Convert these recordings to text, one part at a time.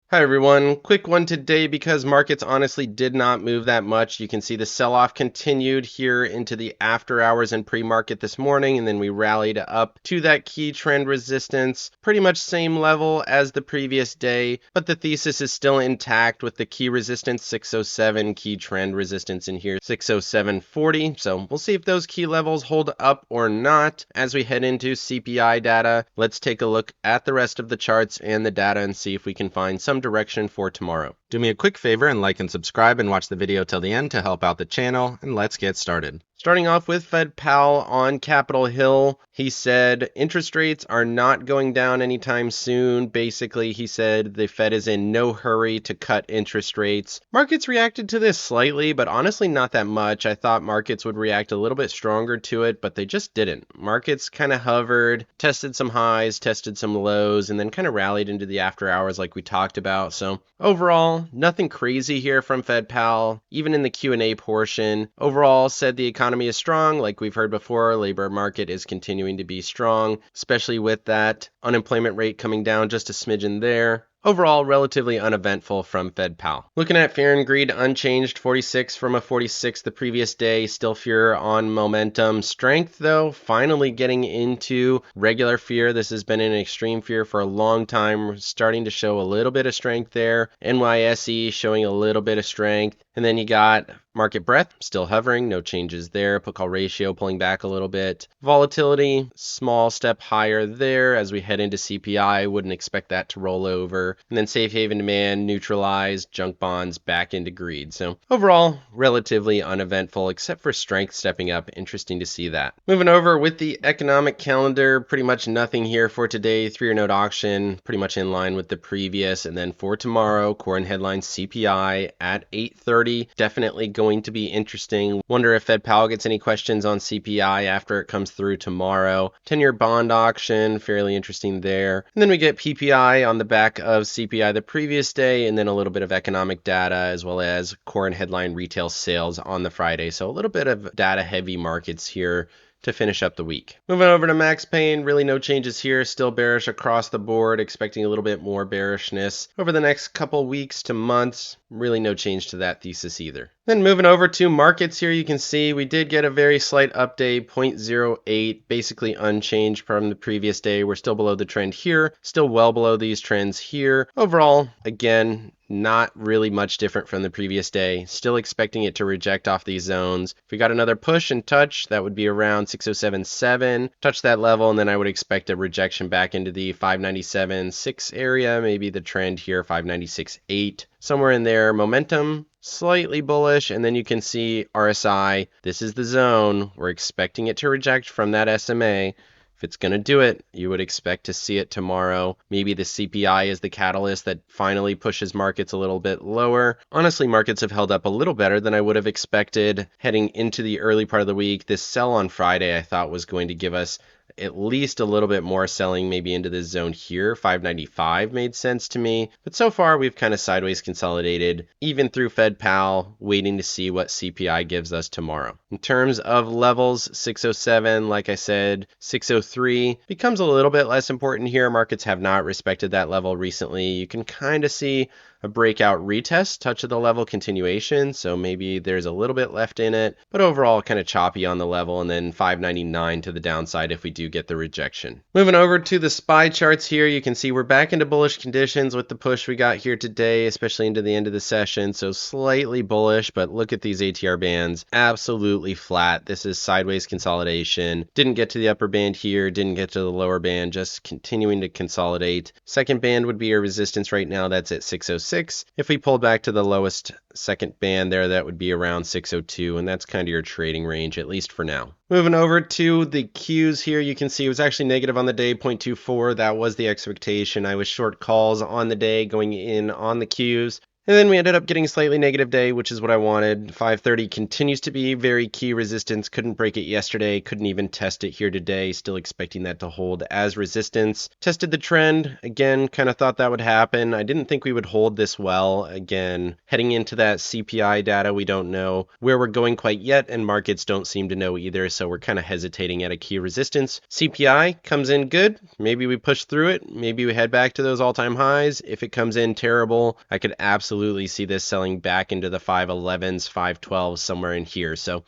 Hi everyone, quick one today because markets honestly did not move that much. You can see the sell-off continued here into the after hours and pre-market this morning, and then we rallied up to that key trend resistance, pretty much same level as the previous day, but the thesis is still intact with the key resistance 607, key trend resistance in here 607.40. So we'll see if those key levels hold up or not as we head into CPI data. Let's take a look at the rest of the charts and the data and see if we can find some direction for tomorrow. Do me a quick favor and like and subscribe and watch the video till the end to help out the channel, and let's get started. Starting off with Fed Powell on Capitol Hill, he said interest rates are not going down anytime soon. Basically, he said the Fed is in no hurry to cut interest rates. Markets reacted to this slightly, but honestly not that much. I thought markets would react a little bit stronger to it, but they just didn't. Markets kind of hovered, tested some highs, tested some lows, and then kind of rallied into the after hours like we talked about. So overall, nothing crazy here from Fed Powell, even in the Q&A portion. Overall, said the economy is strong. Like we've heard before, labor market is continuing to be strong, especially with that unemployment rate coming down just a smidgen there. Overall, relatively uneventful from Fed Powell. Looking at fear and greed, unchanged, 46 from a 46 the previous day. Still fear on momentum. Strength, though, finally getting into regular fear. This has been an extreme fear for a long time. We're starting to show a little bit of strength there. NYSE showing a little bit of strength. And then you got market breadth, still hovering, no changes there. Put call ratio pulling back a little bit. Volatility, small step higher there as we head into CPI. Wouldn't expect that to roll over. And then safe haven demand neutralized, junk bonds back into greed. So overall, relatively uneventful, except for strength stepping up. Interesting to see that. Moving over with the economic calendar, pretty much nothing here for today. 3-year note auction, pretty much in line with the previous. And then for tomorrow, core and headline CPI at 8:30. Definitely going to be interesting. Wonder if Fed Powell gets any questions on CPI after it comes through tomorrow. 10-year bond auction, fairly interesting there. And then we get PPI on the back of CPI the previous day, and then a little bit of economic data as well as core and headline retail sales on the Friday. So a little bit of data heavy markets here to finish up the week. Moving over to Max Payne, really no changes here. Still bearish across the board, expecting a little bit more bearishness over the next couple weeks to months. Really no change to that thesis either. Then moving over to markets here, you can see we did get a very slight update, 0.08, basically unchanged from the previous day. We're still below the trend here, still well below these trends here. Overall, again, not really much different from the previous day. Still expecting it to reject off these zones. If we got another push and touch, that would be around 607.7. Touch that level, and then I would expect a rejection back into the 597.6 area. Maybe the trend here, 596.8. Somewhere in there. Momentum, slightly bullish, and then you can see RSI. This is the zone. We're expecting it to reject from that SMA. If it's going to do it, you would expect to see it tomorrow. Maybe the CPI is the catalyst that finally pushes markets a little bit lower. Honestly, markets have held up a little better than I would have expected heading into the early part of the week. This sell on Friday I thought was going to give us at least a little bit more selling maybe into this zone here. 595 made sense to me. But so far, we've kind of sideways consolidated, even through Fed Powell, waiting to see what CPI gives us tomorrow. In terms of levels, 607, like I said, 603 becomes a little bit less important here. Markets have not respected that level recently. You can kind of see a breakout retest, touch of the level continuation, so maybe there's a little bit left in it, but overall kind of choppy on the level, and then 599 to the downside if we do get the rejection. Moving over to the SPY charts here, you can see we're back into bullish conditions with the push we got here today, especially into the end of the session, so slightly bullish, but look at these ATR bands, absolutely flat. This is sideways consolidation. Didn't get to the upper band here, didn't get to the lower band, just continuing to consolidate. Second band would be a resistance right now, that's at 606. If we pull back to the lowest second band there, that would be around 602, and that's kind of your trading range, at least for now. Moving over to the Qs here, you can see it was actually negative on the day, 0.24. That was the expectation. I was short calls on the day going in on the Qs. And then we ended up getting a slightly negative day, which is what I wanted. 530 continues to be very key resistance. Couldn't break it yesterday. Couldn't even test it here today. Still expecting that to hold as resistance. Tested the trend. Again, kind of thought that would happen. I didn't think we would hold this well. Again, heading into that CPI data, we don't know where we're going quite yet, and markets don't seem to know either, so we're kind of hesitating at a key resistance. CPI comes in good. Maybe we push through it. Maybe we head back to those all-time highs. If it comes in terrible, I could absolutely see this selling back into the 511s, 512s, somewhere in here. So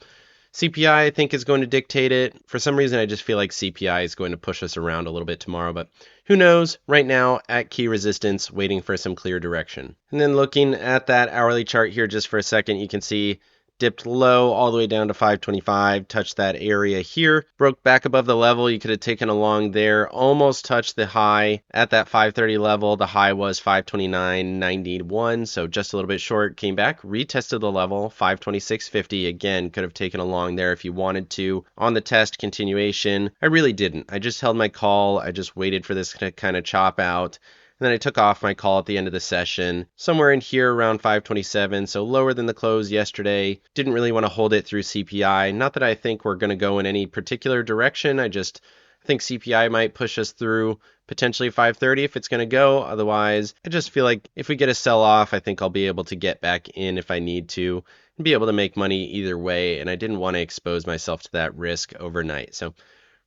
CPI, I think, is going to dictate it. For some reason, I just feel like CPI is going to push us around a little bit tomorrow, but who knows? Right now, at key resistance, waiting for some clear direction. And then looking at that hourly chart here just for a second, you can see dipped low all the way down to 525, touched that area here, broke back above the level you could have taken along there, almost touched the high at that 530 level. The high was 529.91, so just a little bit short, came back, retested the level, 526.50, again, could have taken along there if you wanted to. On the test continuation, I really didn't. I just held my call, I just waited for this to kind of chop out. And then I took off my call at the end of the session, somewhere in here around 527, so lower than the close yesterday. Didn't really want to hold it through CPI. Not that I think we're going to go in any particular direction. I think CPI might push us through potentially 530 if it's going to go. Otherwise, I just feel like if we get a sell-off, I think I'll be able to get back in if I need to and be able to make money either way. And I didn't want to expose myself to that risk overnight. So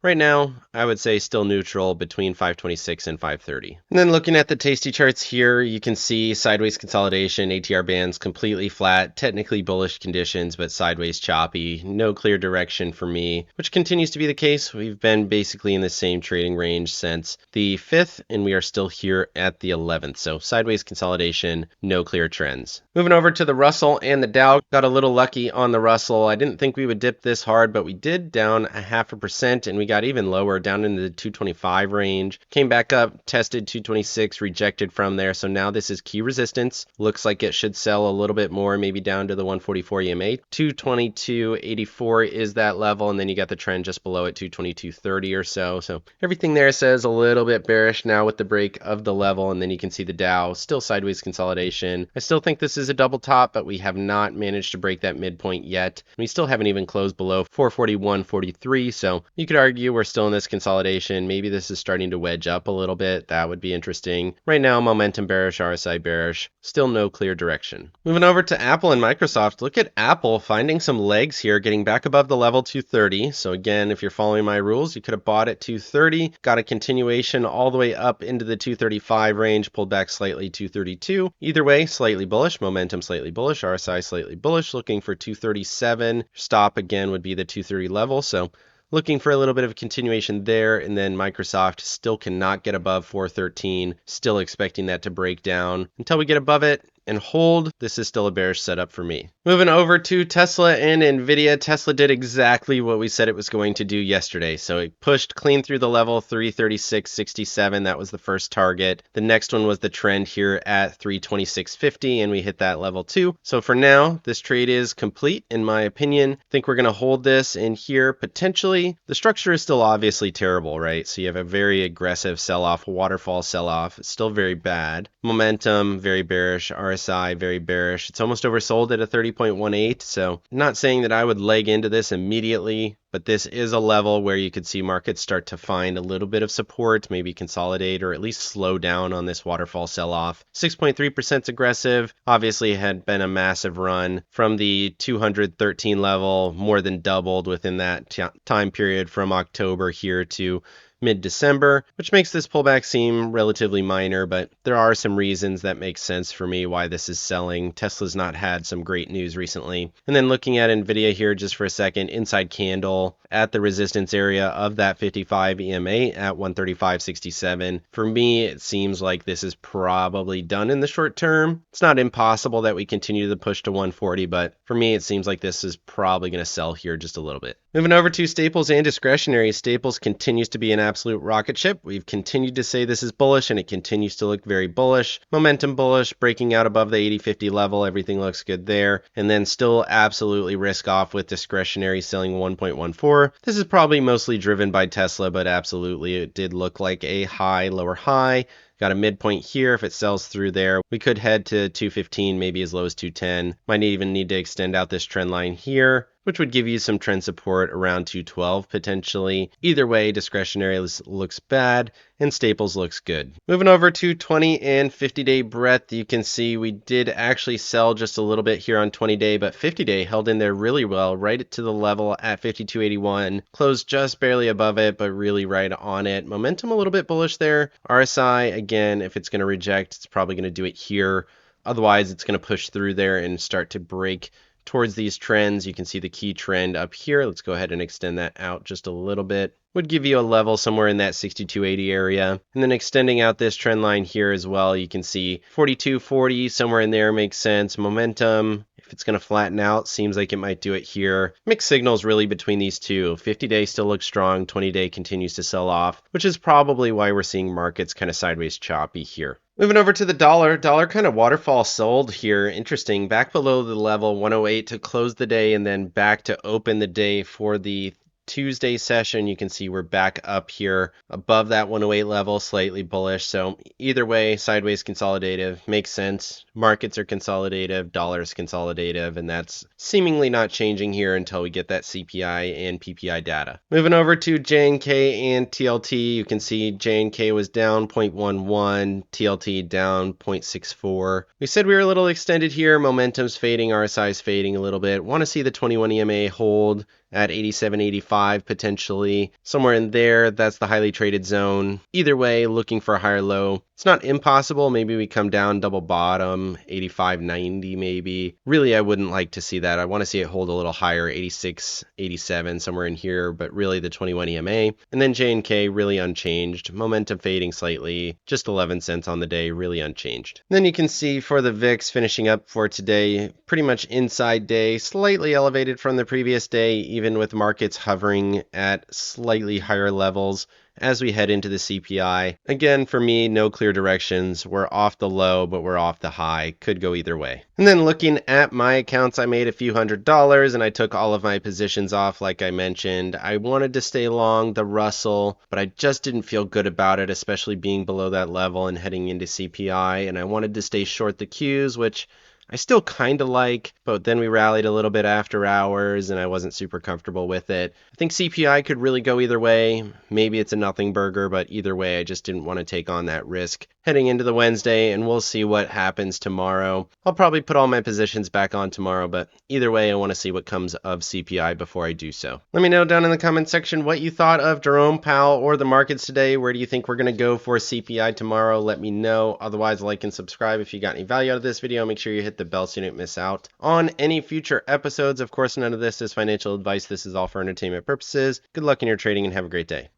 right now, I would say still neutral between 526 and 530. And then looking at the Tasty charts here, you can see sideways consolidation, ATR bands completely flat, technically bullish conditions, but sideways choppy, no clear direction for me, which continues to be the case. We've been basically in the same trading range since the 5th, and we are still here at the 11th. So sideways consolidation, no clear trends. Moving over to the Russell and the Dow, got a little lucky on the Russell. I didn't think we would dip this hard, but we did, down 0.5%, and we got even lower, down into the 225 range. Came back up, tested 226, rejected from there. So now this is key resistance. Looks like it should sell a little bit more, maybe down to the 144 EMA. 222.84 is that level, and then you got the trend just below it, 222.30 or so. So everything there says a little bit bearish now with the break of the level, and then you can see the Dow still sideways consolidation. I still think this is a double top, but we have not managed to break that midpoint yet. We still haven't even closed below 441.43, so you could argue we're still in this consolidation. Maybe this is starting to wedge up a little bit. That would be interesting. Right now, momentum bearish, RSI bearish. Still no clear direction. Moving over to Apple and Microsoft. Look at Apple finding some legs here, getting back above the level 230. So again, if you're following my rules, you could have bought at 230, got a continuation all the way up into the 235 range, pulled back slightly 232. Either way, slightly bullish, momentum slightly bullish, RSI slightly bullish, looking for 237. Stop again would be the 230 level. So looking for a little bit of a continuation there, and then Microsoft still cannot get above 413, still expecting that to break down. Until we get above it and hold, this is still a bearish setup for me. Moving over to Tesla and NVDA. Tesla did exactly what we said it was going to do yesterday. So it pushed clean through the level 336.67. That was the first target. The next one was the trend here at 326.50, and we hit that level too. So for now, this trade is complete in my opinion. I think we're going to hold this in here potentially. The structure is still obviously terrible, right? So you have a very aggressive sell-off, waterfall sell-off. It's still very bad. Momentum, very bearish. RSI, very bearish. It's almost oversold at a 30.18, so I'm not saying that I would leg into this immediately, but this is a level where you could see markets start to find a little bit of support, maybe consolidate or at least slow down on this waterfall sell-off. 6.3% aggressive, obviously had been a massive run from the 213 level, more than doubled within that time period from October here to mid-December, which makes this pullback seem relatively minor, but there are some reasons that make sense for me why this is selling. Tesla's not had some great news recently. And then looking at NVIDIA here just for a second, inside candle at the resistance area of that 55 EMA at 135.67. For me, it seems like this is probably done in the short term. It's not impossible that we continue to push to 140, but for me, it seems like this is probably going to sell here just a little bit. Moving over to staples and discretionary. Staples continues to be an absolute rocket ship. We've continued to say this is bullish, and it continues to look very bullish. Momentum bullish, breaking out above the 80-50 level. Everything looks good there. And then still absolutely risk off with discretionary selling 1.14. This is probably mostly driven by Tesla, but absolutely it did look like a high, lower high. Got a midpoint here. If it sells through there, we could head to 215, maybe as low as 210. Might even need to extend out this trend line here, which would give you some trend support around 212 potentially. Either way, discretionary looks bad and staples looks good. Moving over to 20 and 50-day breadth, you can see we did actually sell just a little bit here on 20-day, but 50-day held in there really well, right to the level at 52.81. Closed just barely above it, but really right on it. Momentum a little bit bullish there. RSI, again, if it's going to reject, it's probably going to do it here. Otherwise, it's going to push through there and start to break towards these trends. You can see the key trend up here. Let's go ahead and extend that out just a little bit. Would give you a level somewhere in that 62.80 area. And then extending out this trend line here as well, you can see 42.40 somewhere in there makes sense. Momentum, if it's going to flatten out, seems like it might do it here. Mixed signals really between these two. 50-day still looks strong, 20-day continues to sell off, which is probably why we're seeing markets kind of sideways choppy here. Moving over to the dollar kind of waterfall sold here. Interesting, back below the level 108 to close the day and then back to open the day for the Tuesday session. You can see we're back up here above that 108 level, slightly bullish. So either way, sideways consolidative makes sense. Markets are consolidative, dollars consolidative, and that's seemingly not changing here until we get that CPI and PPI data. Moving over to JNK and TLT, you can see JNK was down 0.11, TLT down 0.64. We said we were a little extended here. Momentum's fading, RSI's fading a little bit. Want to see the 21 EMA hold at 87.85 potentially. Somewhere in there, that's the highly traded zone. Either way, looking for a higher low. It's not impossible. Maybe we come down double bottom, 85.90 maybe. Really, I wouldn't like to see that. I want to see it hold a little higher, 86, 87, somewhere in here, but really the 21 EMA. And then JNK really unchanged. Momentum fading slightly, just 11 cents on the day, really unchanged. And then you can see for the VIX finishing up for today, pretty much inside day, slightly elevated from the previous day, even with markets hovering at slightly higher levels as we head into the CPI. Again, for me, no clear directions. We're off the low, but we're off the high. Could go either way. And then looking at my accounts, I made a few $100s and I took all of my positions off like I mentioned. I wanted to stay long the Russell, but I just didn't feel good about it, especially being below that level and heading into CPI. And I wanted to stay short the Qs, which I still kind of like, but then we rallied a little bit after hours and I wasn't super comfortable with it. I think CPI could really go either way. Maybe it's a nothing burger, but either way, I just didn't want to take on that risk heading into the Wednesday, and we'll see what happens tomorrow. I'll probably put all my positions back on tomorrow, but either way, I want to see what comes of CPI before I do so. Let me know down in the comment section what you thought of Jerome Powell or the markets today. Where do you think we're going to go for CPI tomorrow? Let me know. Otherwise, like and subscribe if you got any value out of this video. Make sure you hit the bell so you don't miss out on any future episodes. Of course, none of this is financial advice. This is all for entertainment purposes. Good luck in your trading and have a great day.